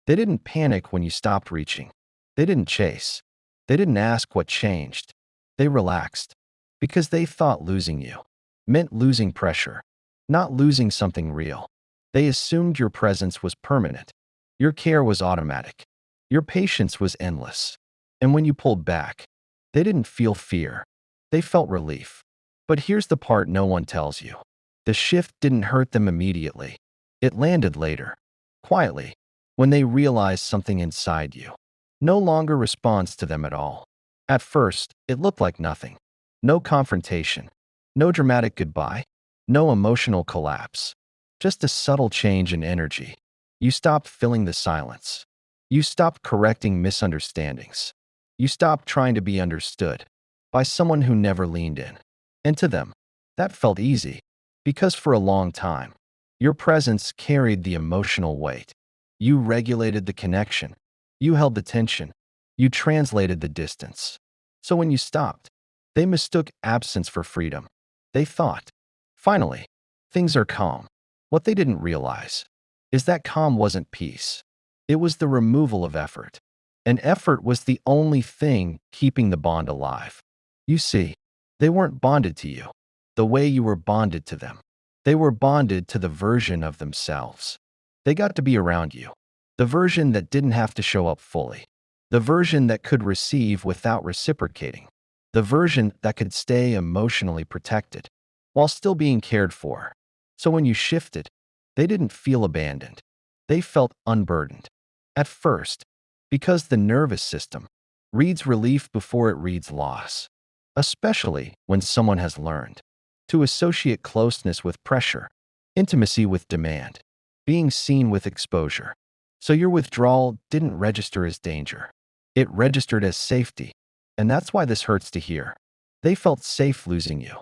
They didn't panic when you stopped reaching. They didn't chase. They didn't ask what changed. They relaxed because they thought losing you meant losing pressure, not losing something real. They assumed your presence was permanent. Your care was automatic. Your patience was endless. And when you pulled back, they didn't feel fear. They felt relief. But here's the part no one tells you. The shift didn't hurt them immediately. It landed later, quietly, when they realized something inside you no longer responds to them at all. At first, it looked like nothing. No confrontation, no dramatic goodbye, no emotional collapse. Just a subtle change in energy. You stopped filling the silence. You stopped correcting misunderstandings. You stopped trying to be understood by someone who never leaned in. And to them, that felt easy, because for a long time, your presence carried the emotional weight. You regulated the connection. You held the tension. You translated the distance. So when you stopped, they mistook absence for freedom. They thought, finally, things are calm. What they didn't realize is that calm wasn't peace. It was the removal of effort. And effort was the only thing keeping the bond alive. You see, they weren't bonded to you the way you were bonded to them. They were bonded to the version of themselves. They got to be around you, the version that didn't have to show up fully, the version that could receive without reciprocating, the version that could stay emotionally protected while still being cared for. So when you shifted, they didn't feel abandoned. They felt unburdened. At first, because the nervous system reads relief before it reads loss, especially when someone has learned to associate closeness with pressure, intimacy with demand, being seen with exposure. So your withdrawal didn't register as danger. It registered as safety. And that's why this hurts to hear. They felt safe losing you.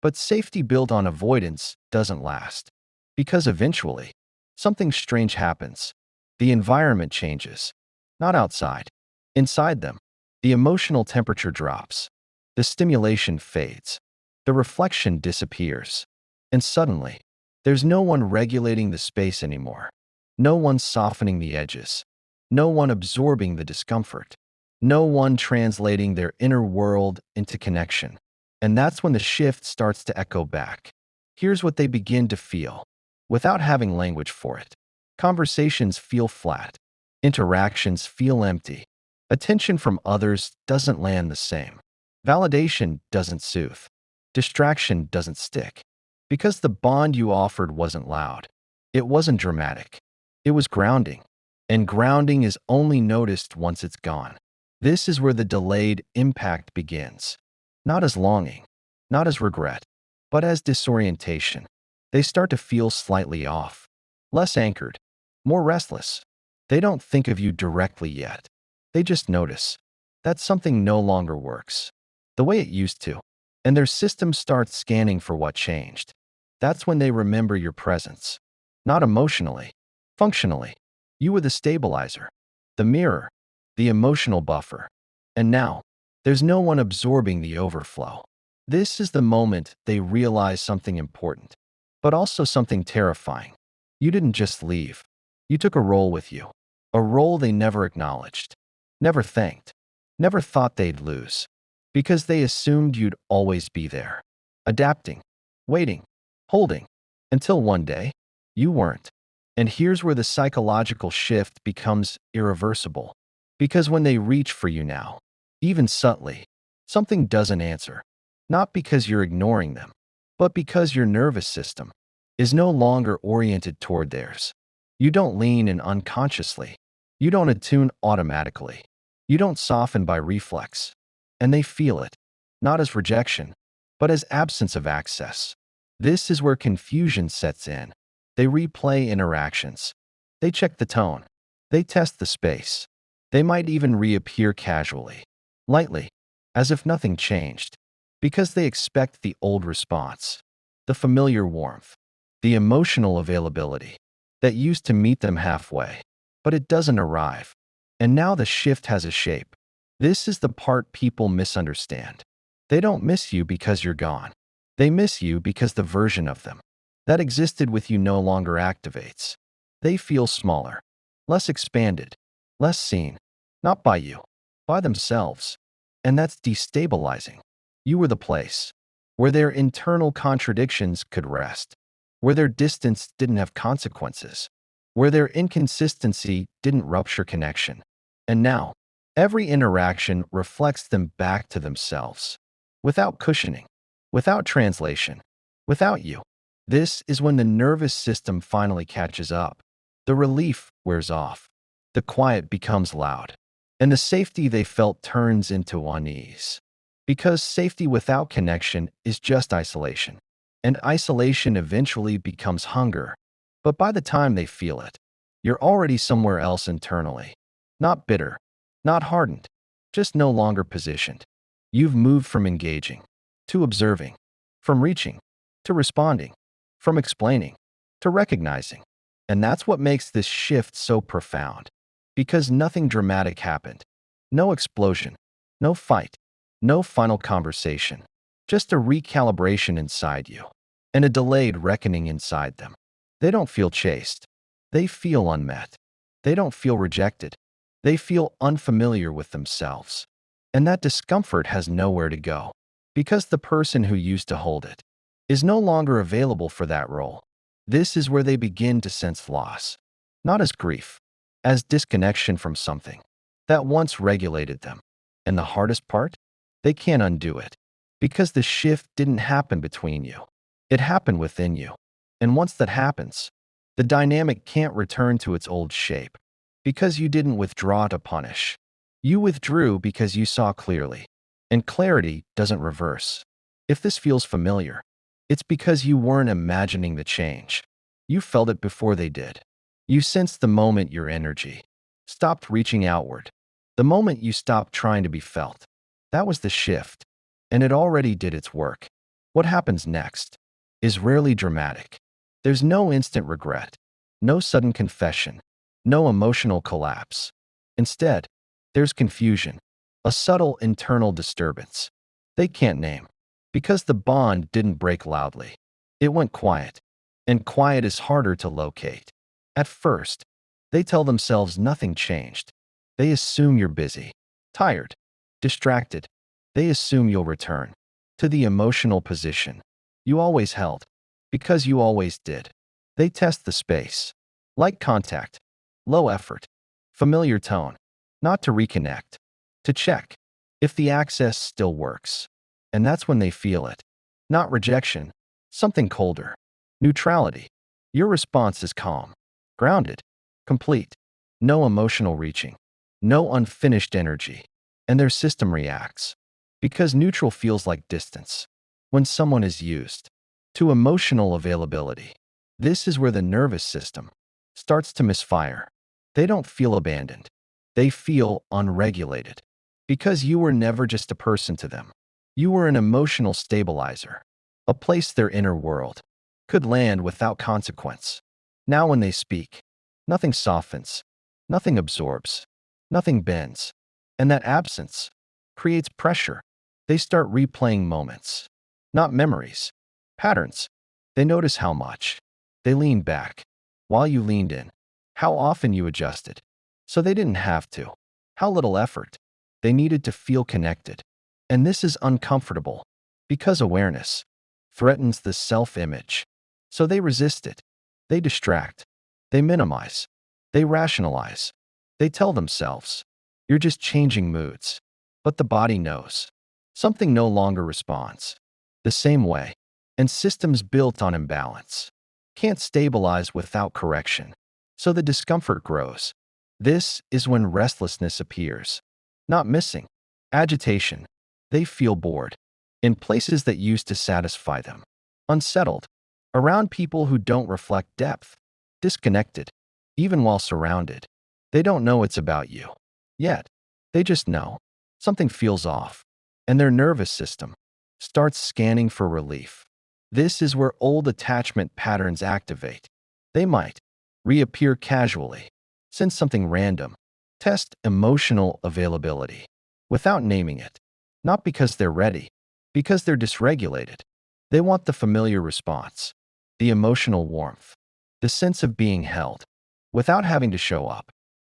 But safety built on avoidance doesn't last. Because eventually, something strange happens. The environment changes. Not outside. Inside them, the emotional temperature drops. The stimulation fades. The reflection disappears. And suddenly, there's no one regulating the space anymore. No one softening the edges. No one absorbing the discomfort. No one translating their inner world into connection. And that's when the shift starts to echo back. Here's what they begin to feel, without having language for it. Conversations feel flat. Interactions feel empty. Attention from others doesn't land the same. Validation doesn't soothe. Distraction doesn't stick. Because the bond you offered wasn't loud. It wasn't dramatic. It was grounding. And grounding is only noticed once it's gone. This is where the delayed impact begins. Not as longing, not as regret, but as disorientation. They start to feel slightly off, less anchored, more restless. They don't think of you directly yet. They just notice that something no longer works the way it used to, and their system starts scanning for what changed. That's when they remember your presence. Not emotionally, functionally. You were the stabilizer, the mirror, the emotional buffer. And now, there's no one absorbing the overflow. This is the moment they realize something important, but also something terrifying. You didn't just leave. You took a role with you, a role they never acknowledged, never thanked, never thought they'd lose, because they assumed you'd always be there, adapting, waiting, holding, until one day, you weren't. And here's where the psychological shift becomes irreversible. Because when they reach for you now, even subtly, something doesn't answer. Not because you're ignoring them, but because your nervous system is no longer oriented toward theirs. You don't lean in unconsciously. You don't attune automatically. You don't soften by reflex. And they feel it, not as rejection, but as absence of access. This is where confusion sets in. They replay interactions. They check the tone. They test the space. They might even reappear casually, lightly, as if nothing changed, because they expect the old response, the familiar warmth, the emotional availability that used to meet them halfway. But it doesn't arrive. And now the shift has a shape. This is the part people misunderstand. They don't miss you because you're gone. They miss you because the version of them that existed with you no longer activates. They feel smaller, less expanded, less seen, not by you, by themselves. And that's destabilizing. You were the place where their internal contradictions could rest, where their distance didn't have consequences, where their inconsistency didn't rupture connection. And now, every interaction reflects them back to themselves, without cushioning, without translation, without you. This is when the nervous system finally catches up. The relief wears off, the quiet becomes loud, and the safety they felt turns into unease. Because safety without connection is just isolation, and isolation eventually becomes hunger. But by the time they feel it, you're already somewhere else internally. Not bitter, not hardened, just no longer positioned. You've moved from engaging to observing, from reaching to responding, from explaining to recognizing. And that's what makes this shift so profound. Because nothing dramatic happened. No explosion, no fight, no final conversation. Just a recalibration inside you, and a delayed reckoning inside them. They don't feel chased. They feel unmet. They don't feel rejected. They feel unfamiliar with themselves. And that discomfort has nowhere to go, because the person who used to hold it is no longer available for that role. This is where they begin to sense loss, not as grief, as disconnection from something that once regulated them. And the hardest part? They can't undo it, because the shift didn't happen between you. It happened within you. And once that happens, the dynamic can't return to its old shape, because you didn't withdraw to punish. You withdrew because you saw clearly, and clarity doesn't reverse. If this feels familiar, it's because you weren't imagining the change. You felt it before they did. You sensed the moment your energy stopped reaching outward, the moment you stopped trying to be felt. That was the shift, and it already did its work. What happens next is rarely dramatic. There's no instant regret, no sudden confession, no emotional collapse. Instead, there's confusion, a subtle internal disturbance they can't name, because the bond didn't break loudly. It went quiet, and quiet is harder to locate. At first, they tell themselves nothing changed. They assume you're busy, tired, distracted. They assume you'll return to the emotional position you always held, because you always did. They test the space, light contact, low effort, familiar tone, not to reconnect, to check if the access still works. And that's when they feel it. Not rejection, something colder. Neutrality. Your response is calm, grounded, complete. No emotional reaching, no unfinished energy. And their system reacts. Because neutral feels like distance. When someone is used to emotional availability, this is where the nervous system starts to misfire. They don't feel abandoned. They feel unregulated. Because you were never just a person to them. You were an emotional stabilizer, a place their inner world could land without consequence. Now when they speak, nothing softens, nothing absorbs, nothing bends. And that absence creates pressure. They start replaying moments, not memories, patterns. They notice how much they leaned back while you leaned in, how often you adjusted, so they didn't have to, how little effort they needed to feel connected. And this is uncomfortable because awareness threatens the self-image. So they resist it. They distract. They minimize. They rationalize. They tell themselves, you're just changing moods. But the body knows. Something no longer responds the same way. And systems built on imbalance can't stabilize without correction. So the discomfort grows. This is when restlessness appears. Not missing. Agitation. They feel bored. In places that used to satisfy them. Unsettled. Around people who don't reflect depth. Disconnected. Even while surrounded. They don't know it's about you. Yet. They just know. Something feels off. And their nervous system starts scanning for relief. This is where old attachment patterns activate. They might reappear casually, sense something random, test emotional availability without naming it. Not because they're ready, because they're dysregulated. They want the familiar response, the emotional warmth, the sense of being held, without having to show up.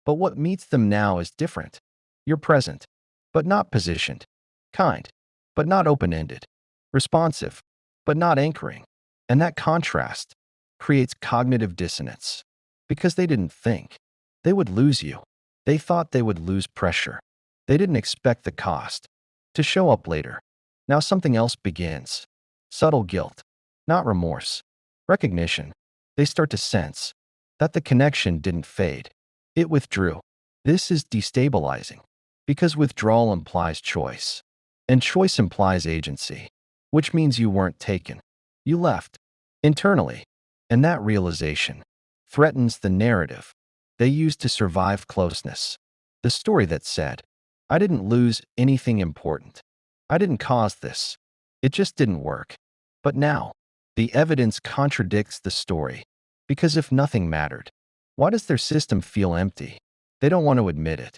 But what meets them now is different. You're present, but not positioned. Kind, but not open-ended. Responsive, but not anchoring. And that contrast creates cognitive dissonance. Because they didn't think they would lose you. They thought they would lose pressure. They didn't expect the cost to show up later. Now something else begins. Subtle guilt, not remorse. Recognition. They start to sense that the connection didn't fade. It withdrew. This is destabilizing because withdrawal implies choice, and choice implies agency, which means you weren't taken. You left internally, and that realization threatens the narrative they used to survive closeness. The story that said, I didn't lose anything important. I didn't cause this. It just didn't work. But now, the evidence contradicts the story. Because if nothing mattered, why does their system feel empty? They don't want to admit it.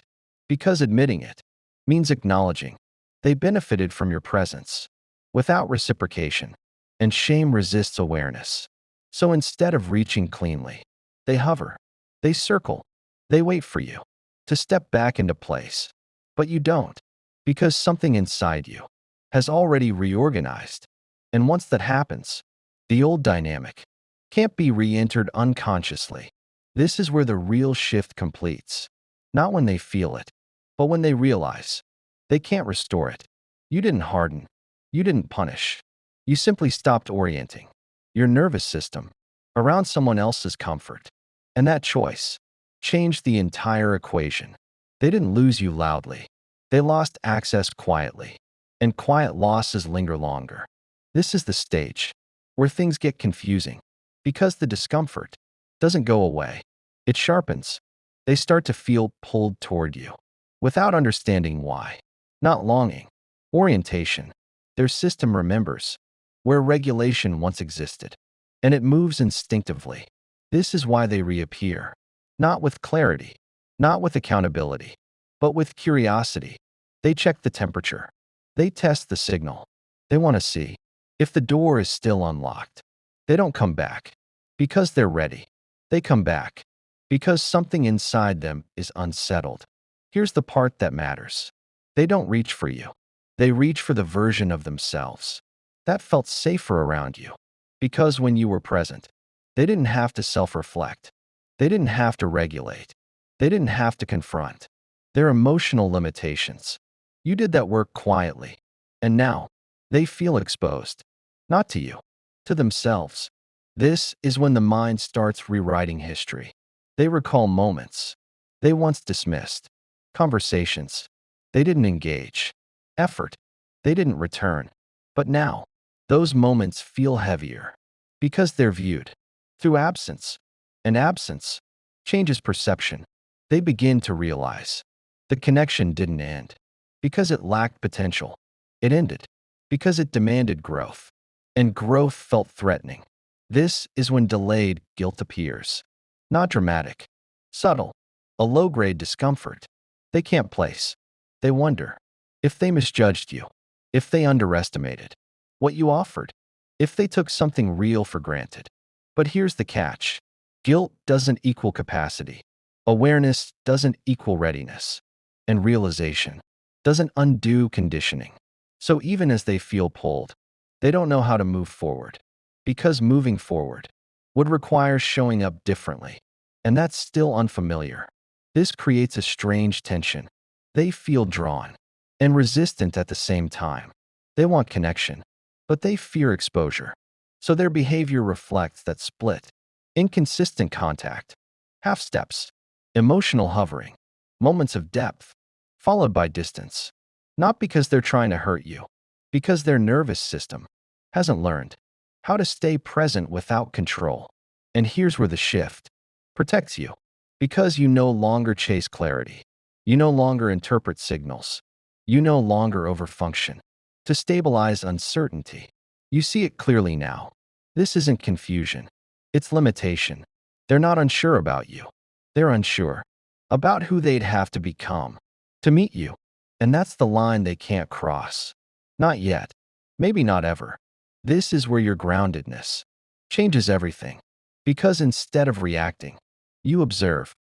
Because admitting it means acknowledging they benefited from your presence without reciprocation, and shame resists awareness. So instead of reaching cleanly, they hover, they circle, they wait for you to step back into place. But you don't, because something inside you has already reorganized. And once that happens, the old dynamic can't be re-entered unconsciously. This is where the real shift completes. Not when they feel it, but when they realize they can't restore it. You didn't harden. You didn't punish. You simply stopped orienting your nervous system around someone else's comfort. And that choice changed the entire equation. They didn't lose you loudly. They lost access quietly. And quiet losses linger longer. This is the stage where things get confusing. Because the discomfort doesn't go away. It sharpens. They start to feel pulled toward you without understanding why. Not longing. Orientation. Their system remembers where regulation once existed, and it moves instinctively. This is why they reappear. Not with clarity, not with accountability, but with curiosity. They check the temperature. They test the signal. They want to see if the door is still unlocked. They don't come back because they're ready. They come back because something inside them is unsettled. Here's the part that matters. They don't reach for you. They reach for the version of themselves that felt safer around you. Because when you were present, they didn't have to self-reflect. They didn't have to regulate. They didn't have to confront their emotional limitations. You did that work quietly. And now, they feel exposed. Not to you, to themselves. This is when the mind starts rewriting history. They recall moments they once dismissed, conversations they didn't engage, effort they didn't return. But now, those moments feel heavier because they're viewed through absence, and absence changes perception. They begin to realize the connection didn't end because it lacked potential. It ended because it demanded growth, and growth felt threatening. This is when delayed guilt appears. Not dramatic, subtle, a low-grade discomfort. They can't place. They wonder if they misjudged you, if they underestimated what you offered, if they took something real for granted. But here's the catch. Guilt doesn't equal capacity. Awareness doesn't equal readiness. And realization doesn't undo conditioning. So even as they feel pulled, they don't know how to move forward. Because moving forward would require showing up differently. And that's still unfamiliar. This creates a strange tension. They feel drawn and resistant at the same time. They want connection, but they fear exposure. So their behavior reflects that split. Inconsistent contact, half steps, emotional hovering, moments of depth, followed by distance. Not because they're trying to hurt you, because their nervous system hasn't learned how to stay present without control. And here's where the shift protects you. Because you no longer chase clarity. You no longer interpret signals. You no longer overfunction to stabilize uncertainty. You see it clearly now. This isn't confusion. It's limitation. They're not unsure about you. They're unsure about who they'd have to become to meet you. And that's the line they can't cross. Not yet. Maybe not ever. This is where your groundedness changes everything. Because instead of reacting, you observe.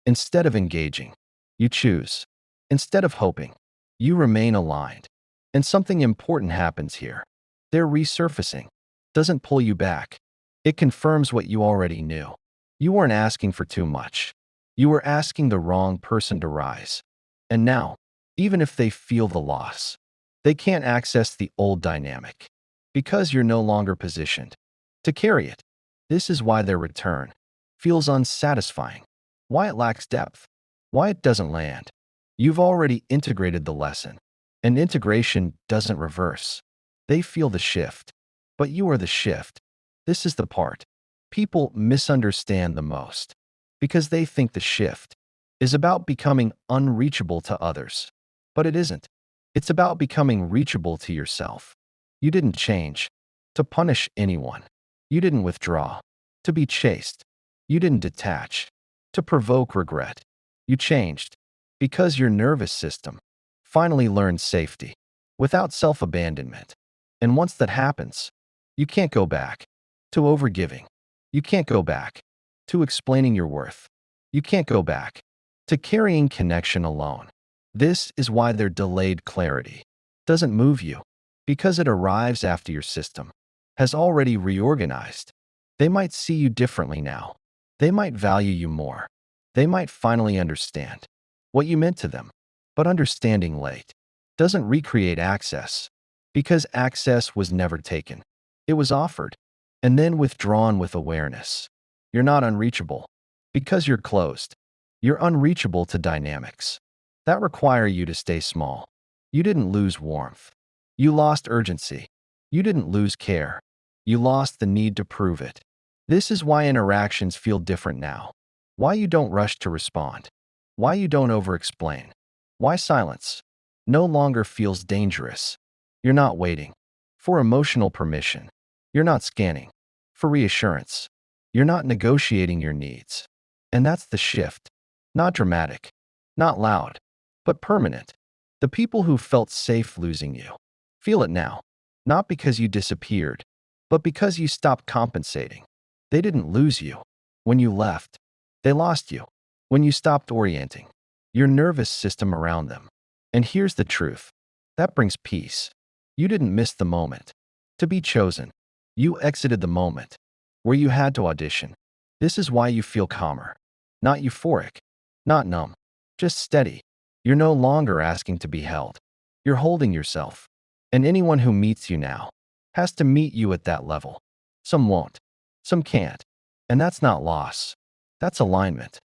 Instead of engaging, you choose. Instead of hoping, you remain aligned. And something important happens here. Their resurfacing doesn't pull you back. It confirms what you already knew. You weren't asking for too much. You were asking the wrong person to rise. And now, even if they feel the loss, they can't access the old dynamic because you're no longer positioned to carry it. This is why their return feels unsatisfying, why it lacks depth, why it doesn't land. You've already integrated the lesson, and integration doesn't reverse. They feel the shift, but you are the shift. This is the part people misunderstand the most because they think the shift is about becoming unreachable to others. But it isn't. It's about becoming reachable to yourself. You didn't change to punish anyone. You didn't withdraw to be chased. You didn't detach to provoke regret. You changed because your nervous system finally learned safety without self-abandonment. And once that happens, you can't go back to overgiving. You can't go back to explaining your worth. You can't go back to carrying connection alone. This is why their delayed clarity doesn't move you, because it arrives after your system has already reorganized. They might see you differently now. They might value you more. They might finally understand what you meant to them. But understanding late doesn't recreate access, because access was never taken. It was offered and then withdrawn with awareness. You're not unreachable because you're closed. You're unreachable to dynamics that require you to stay small. You didn't lose warmth. You lost urgency. You didn't lose care. You lost the need to prove it. This is why interactions feel different now. Why you don't rush to respond. Why you don't over-explain. Why silence no longer feels dangerous. You're not waiting for emotional permission. You're not scanning for reassurance. You're not negotiating your needs. And that's the shift. Not dramatic, not loud, but permanent. The people who felt safe losing you feel it now, not because you disappeared, but because you stopped compensating. They didn't lose you when you left. They lost you when you stopped orienting your nervous system around them. And here's the truth. That brings peace. You didn't miss the moment to be chosen. You exited the moment where you had to audition. This is why you feel calmer, not euphoric, not numb, just steady. You're no longer asking to be held. You're holding yourself. And anyone who meets you now has to meet you at that level. Some won't. Some can't. And that's not loss. That's alignment.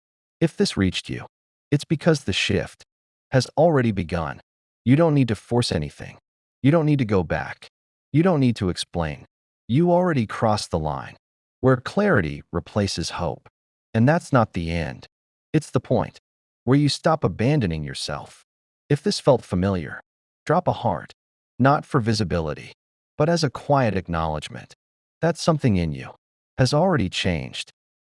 If this reached you, it's because the shift has already begun. You don't need to force anything. You don't need to go back. You don't need to explain. You already crossed the line where clarity replaces hope. And that's not the end. It's the point where you stop abandoning yourself. If this felt familiar, drop a heart, not for visibility, but as a quiet acknowledgement that something in you has already changed.